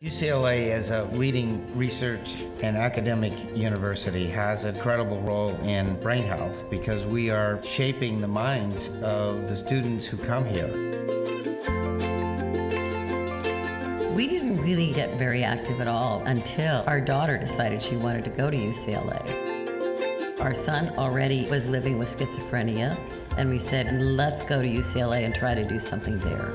UCLA, as a leading research and academic university, has an incredible role in brain health because we are shaping the minds of the students who come here. We didn't really get very active at all until our daughter decided she wanted to go to UCLA. Our son already was living with schizophrenia, and we said, let's go to UCLA and try to do something there.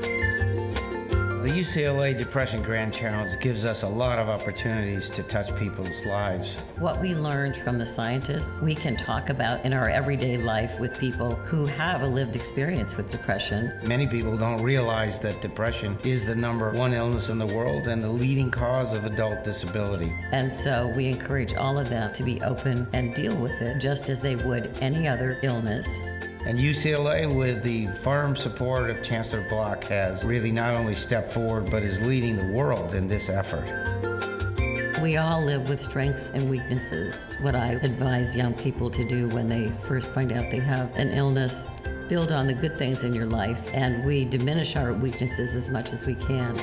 The UCLA Depression Grand Challenge gives us a lot of opportunities to touch people's lives. What we learned from the scientists, we can talk about in our everyday life with people who have a lived experience with depression. Many people don't realize that depression is the #1 illness in the world and the leading cause of adult disability. And so we encourage all of them to be open and deal with it just as they would any other illness. And UCLA, with the firm support of Chancellor Block, has really not only stepped forward, but is leading the world in this effort. We all live with strengths and weaknesses. What I advise young people to do when they first find out they have an illness, build on the good things in your life, and we diminish our weaknesses as much as we can.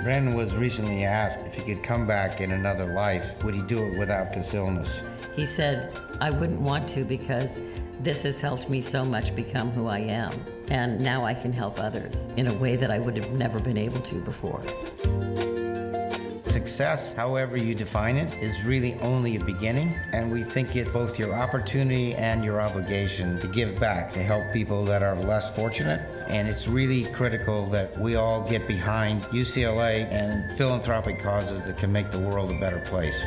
Brandon was recently asked if he could come back in another life, would he do it without this illness? He said, I wouldn't want to because this has helped me so much become who I am. And now I can help others in a way that I would have never been able to before. Success, however you define it, is really only a beginning. And we think it's both your opportunity and your obligation to give back, to help people that are less fortunate. And it's really critical that we all get behind UCLA and philanthropic causes that can make the world a better place.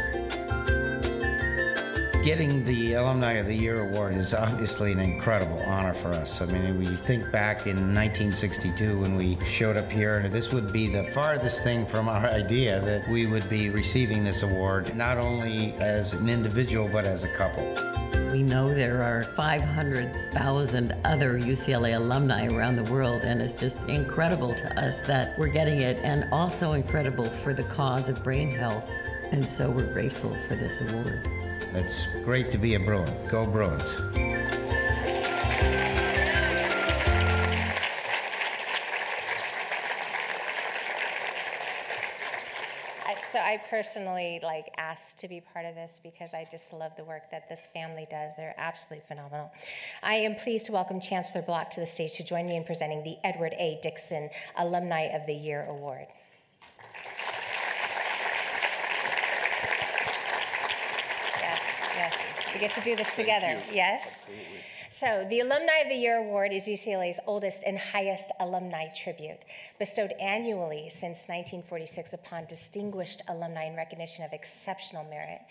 Getting the Alumni of the Year award is obviously an incredible honor for us. I mean, we think back in 1962 when we showed up here, and this would be the farthest thing from our idea that we would be receiving this award, not only as an individual, but as a couple. We know there are 500,000 other UCLA alumni around the world, and it's just incredible to us that we're getting it, and also incredible for the cause of brain health. And so we're grateful for this award. It's great to be a Bruin. Go Bruins. So I personally asked to be part of this because I just love the work that this family does. They're absolutely phenomenal. I am pleased to welcome Chancellor Block to the stage to join me in presenting the Edward A. Dickson Alumni of the Year Award. Yes, we get to do this together. Yes? Absolutely. So the Alumni of the Year Award is UCLA's oldest and highest alumni tribute, bestowed annually since 1946 upon distinguished alumni in recognition of exceptional merit.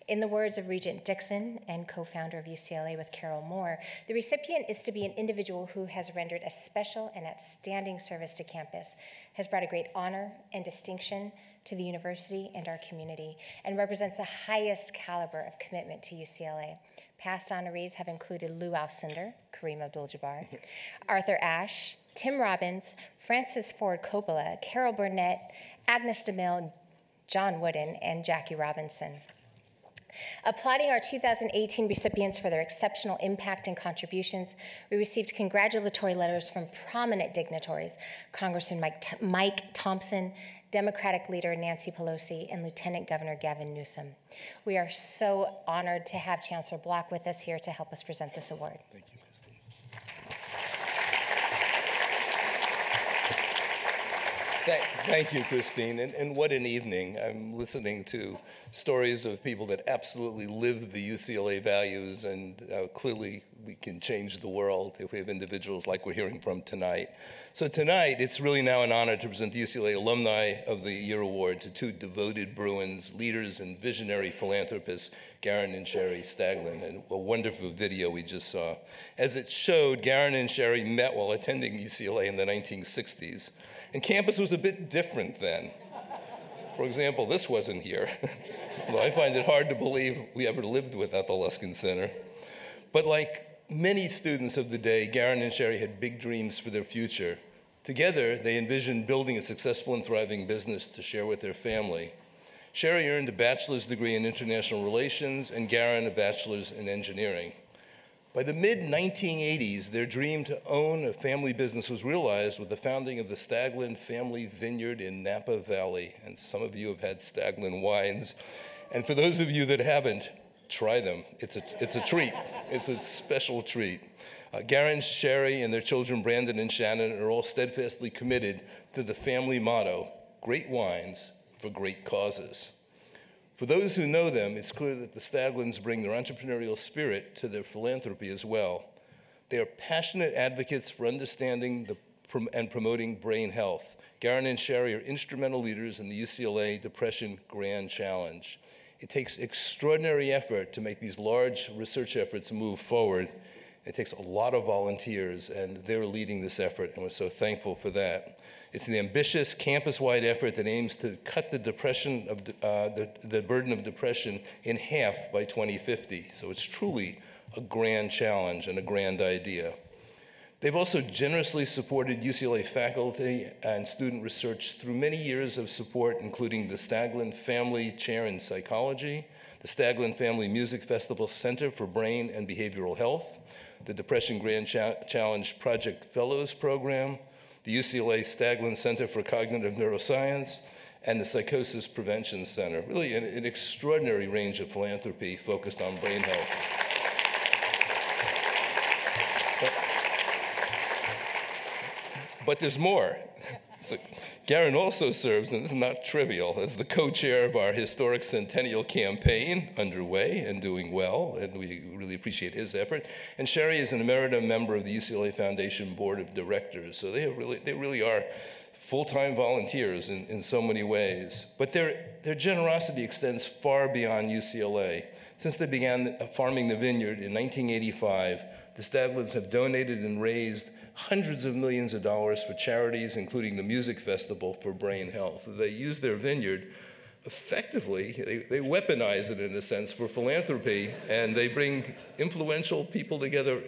In the words of Regent Dickson and co-founder of UCLA with Carol Moore, the recipient is to be an individual who has rendered a special and outstanding service to campus, has brought a great honor and distinction to the university and our community, and represents the highest caliber of commitment to UCLA. Past honorees have included Lou Alcindor, Kareem Abdul-Jabbar, Arthur Ashe, Tim Robbins, Francis Ford Coppola, Carol Burnett, Agnes DeMille, John Wooden, and Jackie Robinson. Applauding our 2018 recipients for their exceptional impact and contributions, we received congratulatory letters from prominent dignitaries, Congressman Mike Thompson, Democratic leader Nancy Pelosi, and Lieutenant Governor Gavin Newsom. We are so honored to have Chancellor Block with us here to help us present this award. Thank you, Christine. Thank you, Christine. And what an evening. I'm listening to stories of people that absolutely live the UCLA values, and clearly we can change the world if we have individuals like we're hearing from tonight. So tonight, it's really now an honor to present the UCLA Alumni of the Year Award to two devoted Bruins, leaders and visionary philanthropists, Garen and Shari Staglin, and a wonderful video we just saw. As it showed, Garen and Shari met while attending UCLA in the 1960s, and campus was a bit different then. For example, this wasn't here, although I find it hard to believe we ever lived without the Luskin Center. But like many students of the day, Garen and Shari had big dreams for their future. Together, they envisioned building a successful and thriving business to share with their family. Shari earned a bachelor's degree in international relations, and Garen a bachelor's in engineering. By the mid-1980s, their dream to own a family business was realized with the founding of the Staglin Family Vineyard in Napa Valley. And some of you have had Staglin wines. And for those of you that haven't, try them. It's a treat. It's a special treat. Garen, Shari, and their children, Brandon and Shannon, are all steadfastly committed to the family motto, great wines for great causes. For those who know them, it's clear that the Staglins bring their entrepreneurial spirit to their philanthropy as well. They are passionate advocates for understanding and promoting brain health. Garen and Shari are instrumental leaders in the UCLA Depression Grand Challenge. It takes extraordinary effort to make these large research efforts move forward. It takes a lot of volunteers, and they're leading this effort, and we're so thankful for that. It's an ambitious campus-wide effort that aims to cut the burden of depression in half by 2050. So it's truly a grand challenge and a grand idea. They've also generously supported UCLA faculty and student research through many years of support, including the Staglin Family Chair in Psychology, the Staglin Family Music Festival Center for Brain and Behavioral Health, the Depression Grand Challenge Project Fellows Program, the UCLA Staglin Center for Cognitive Neuroscience, and the Psychosis Prevention Center. Really an extraordinary range of philanthropy focused on brain health. But there's more. So Garen also serves, and this is not trivial, as the co-chair of our historic Centennial Campaign, underway and doing well, and we really appreciate his effort. And Shari is an emerita member of the UCLA Foundation Board of Directors, so they really are full-time volunteers in so many ways. But their generosity extends far beyond UCLA. Since they began farming the vineyard in 1985, the Staglins have donated and raised hundreds of millions of dollars for charities, including the Music Festival for Brain Health. They use their vineyard effectively, they weaponize it in a sense for philanthropy, and they bring influential people together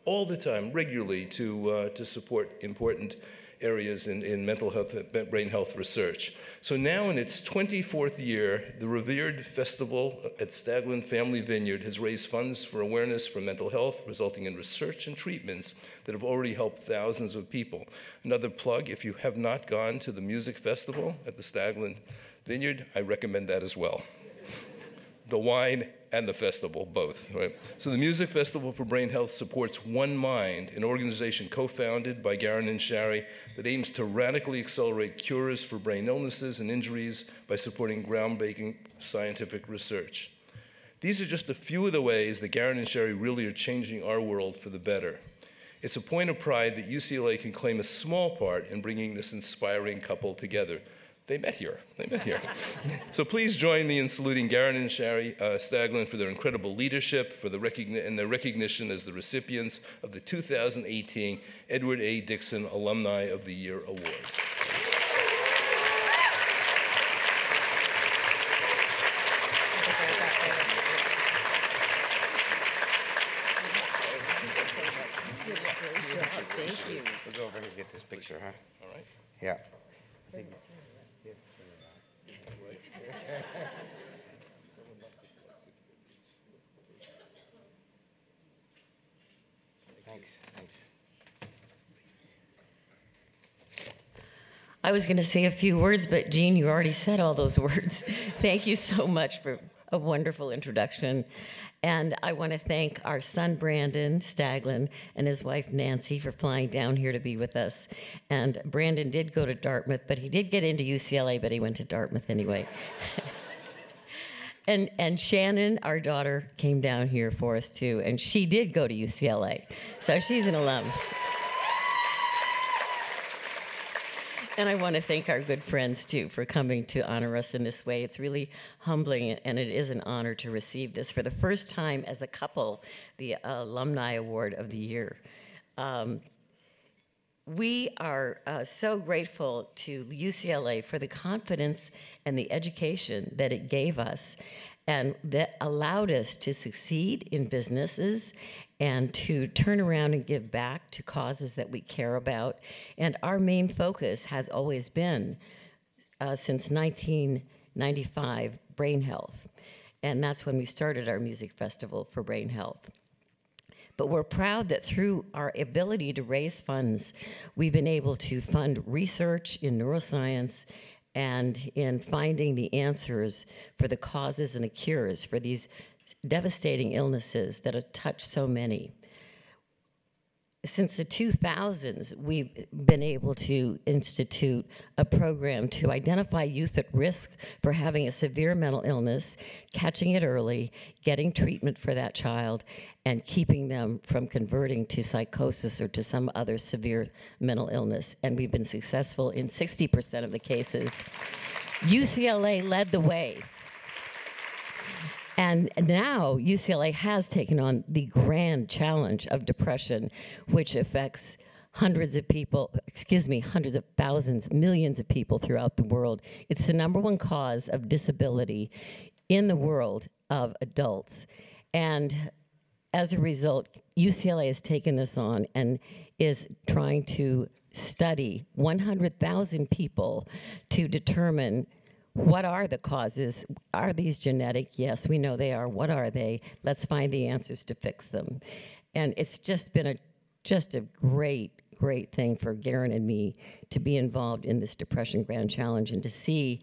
all the time, regularly, to support important areas in mental health, brain health research. So now in its 24th year, the revered festival at Staglin Family Vineyard has raised funds for awareness for mental health, resulting in research and treatments that have already helped thousands of people. Another plug, if you have not gone to the music festival at the Staglin Vineyard, I recommend that as well. The wine and the festival, both. Right? So the Music Festival for Brain Health supports One Mind, an organization co-founded by Garen and Shari that aims to radically accelerate cures for brain illnesses and injuries by supporting groundbreaking scientific research. These are just a few of the ways that Garen and Shari really are changing our world for the better. It's a point of pride that UCLA can claim a small part in bringing this inspiring couple together. They met here. So please join me in saluting Garen and Shari Staglin for their incredible leadership, for and their recognition as the recipients of the 2018 Edward A. Dickson Alumni of the Year Award. Thank you. We'll go over here and get this picture, huh? All right. Yeah. Thanks. I was going to say a few words, but Jean, you already said all those words. Thank you so much for a wonderful introduction. And I want to thank our son, Brandon Staglin, and his wife, Nancy, for flying down here to be with us. And Brandon did go to Dartmouth, but he did get into UCLA, but he went to Dartmouth anyway. And Shannon, our daughter, came down here for us, too, and she did go to UCLA. So she's an alum. And I want to thank our good friends, too, for coming to honor us in this way. It's really humbling, and it is an honor to receive this for the first time as a couple, the Alumni Award of the Year. We are so grateful to UCLA for the confidence and the education that it gave us and that allowed us to succeed in businesses and to turn around and give back to causes that we care about. And our main focus has always been, since 1995, brain health. And that's when we started our music festival for brain health. But we're proud that through our ability to raise funds, we've been able to fund research in neuroscience and in finding the answers for the causes and the cures for these devastating illnesses that have touched so many. Since the 2000s, we've been able to institute a program to identify youth at risk for having a severe mental illness, catching it early, getting treatment for that child, and keeping them from converting to psychosis or to some other severe mental illness. And we've been successful in 60% of the cases. UCLA led the way. And now UCLA has taken on the grand challenge of depression, which affects hundreds of people, hundreds of thousands, millions of people throughout the world. It's the #1 cause of disability in the world of adults. And as a result, UCLA has taken this on and is trying to study 100,000 people to determine what are the causes. Are these genetic? Yes, we know they are. What are they? Let's find the answers to fix them. And it's just been a great thing for Garen and me to be involved in this Depression Grand Challenge and to see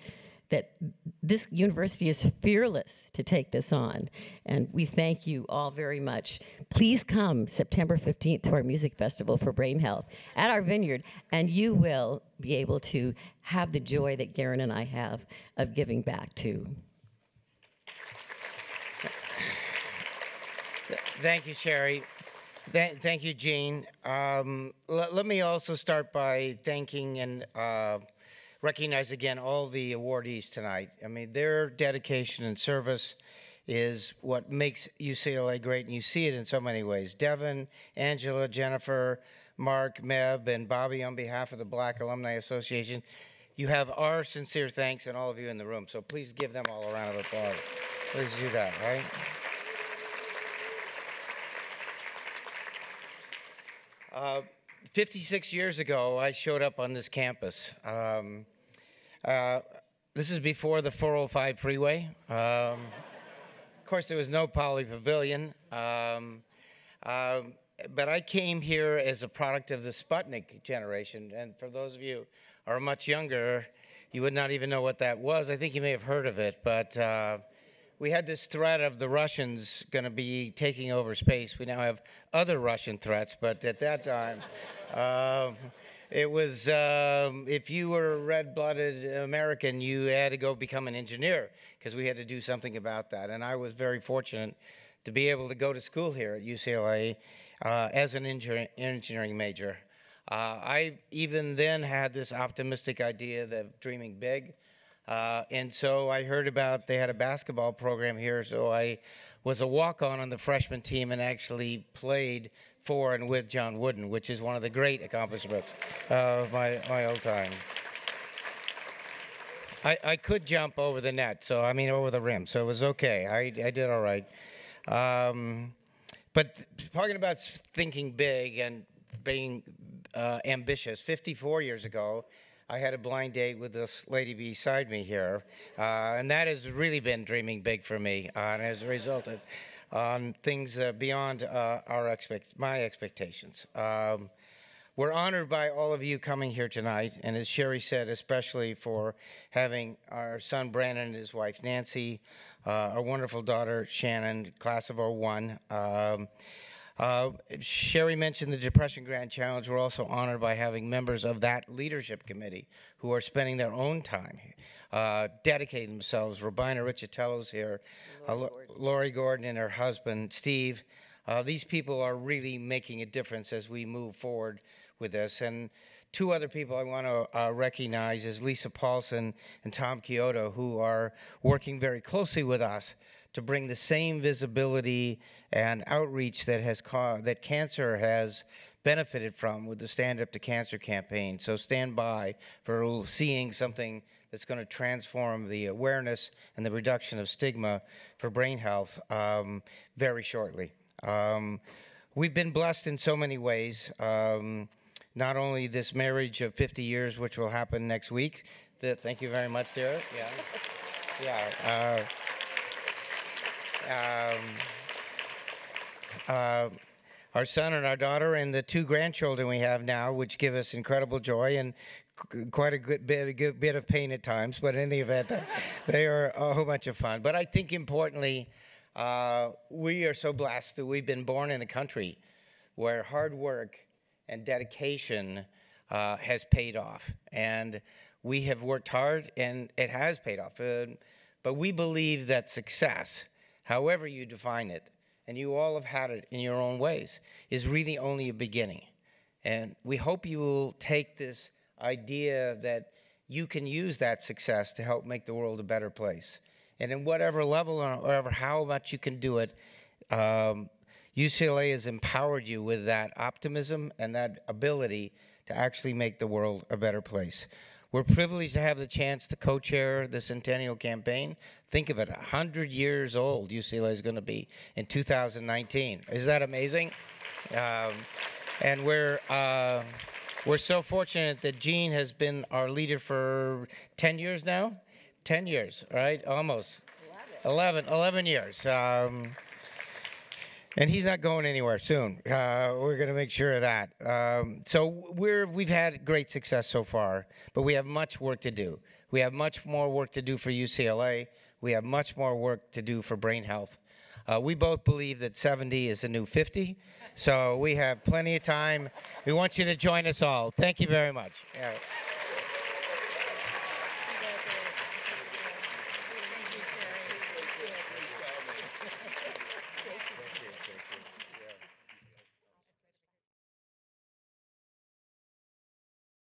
that this university is fearless to take this on. And we thank you all very much. Please come September 15th to our music festival for brain health at our vineyard, and you will be able to have the joy that Garen and I have of giving back too. Thank you, Shari. Thank you, Jean. Let me also start by thanking and recognize again all the awardees tonight. I mean, their dedication and service is what makes UCLA great, and you see it in so many ways. Devin, Angela, Jennifer, Mark, Meb, and Bobby, on behalf of the Black Alumni Association, you have our sincere thanks and all of you in the room, so please give them all a round of applause. Please do that, right? 56 years ago, I showed up on this campus. This is before the 405 freeway. Of course, there was no Poly Pavilion. But I came here as a product of the Sputnik generation. And for those of you who are much younger, you would not even know what that was. I think you may have heard of it. But we had this threat of the Russians going to be taking over space. We now have other Russian threats. But at that time, it was, if you were a red-blooded American, you had to go become an engineer because we had to do something about that. And I was very fortunate to be able to go to school here at UCLA as an engineering major. I even then had this optimistic idea of dreaming big. And so I heard about they had a basketball program here, so I was a walk-on on the freshman team and actually played for and with John Wooden, which is one of the great accomplishments of my old time. I could jump over the net, so I mean over the rim, so it was okay. I did all right. But talking about thinking big and being ambitious, 54 years ago, I had a blind date with this lady beside me here, and that has really been dreaming big for me, and has resulted on things beyond my expectations. We're honored by all of you coming here tonight, and as Shari said, especially for having our son Brandon and his wife Nancy, our wonderful daughter Shannon, class of '01. Shari mentioned the Depression Grand Challenge. We're also honored by having members of that leadership committee who are spending their own time dedicating themselves. Robina Riccitello's here, Lori Gordon and her husband, Steve. These people are really making a difference as we move forward with this. And two other people I want to recognize is Lisa Paulson and Tom Kyoto, who are working very closely with us to bring the same visibility and outreach that cancer has benefited from with the Stand Up to Cancer campaign. So stand by for seeing something that's going to transform the awareness and the reduction of stigma for brain health very shortly. We've been blessed in so many ways. Not only this marriage of 50 years, which will happen next week. Thank you very much, dear. our son and our daughter and the 2 grandchildren we have now, which give us incredible joy and quite a good bit of pain at times. But in any event, they are a whole bunch of fun. But I think importantly, we are so blessed that we've been born in a country where hard work and dedication has paid off. And we have worked hard, and it has paid off. But we believe that success, however you define it, and you all have had it in your own ways, is really only a beginning. And we hope you will take this idea that you can use that success to help make the world a better place. And in whatever level or how much you can do it, UCLA has empowered you with that optimism and that ability to actually make the world a better place. We're privileged to have the chance to co-chair the Centennial Campaign. Think of it, 100 years old UCLA is going to be in 2019. Is that amazing? And we're so fortunate that Gene has been our leader for 10 years now. 10 years, right? Almost. 11 years. And he's not going anywhere soon. We're going to make sure of that. So we've had great success so far, but we have much work to do. We have much more work to do for UCLA. We have much more work to do for brain health. We both believe that 70 is the new 50, so we have plenty of time. We want you to join us all. Thank you very much.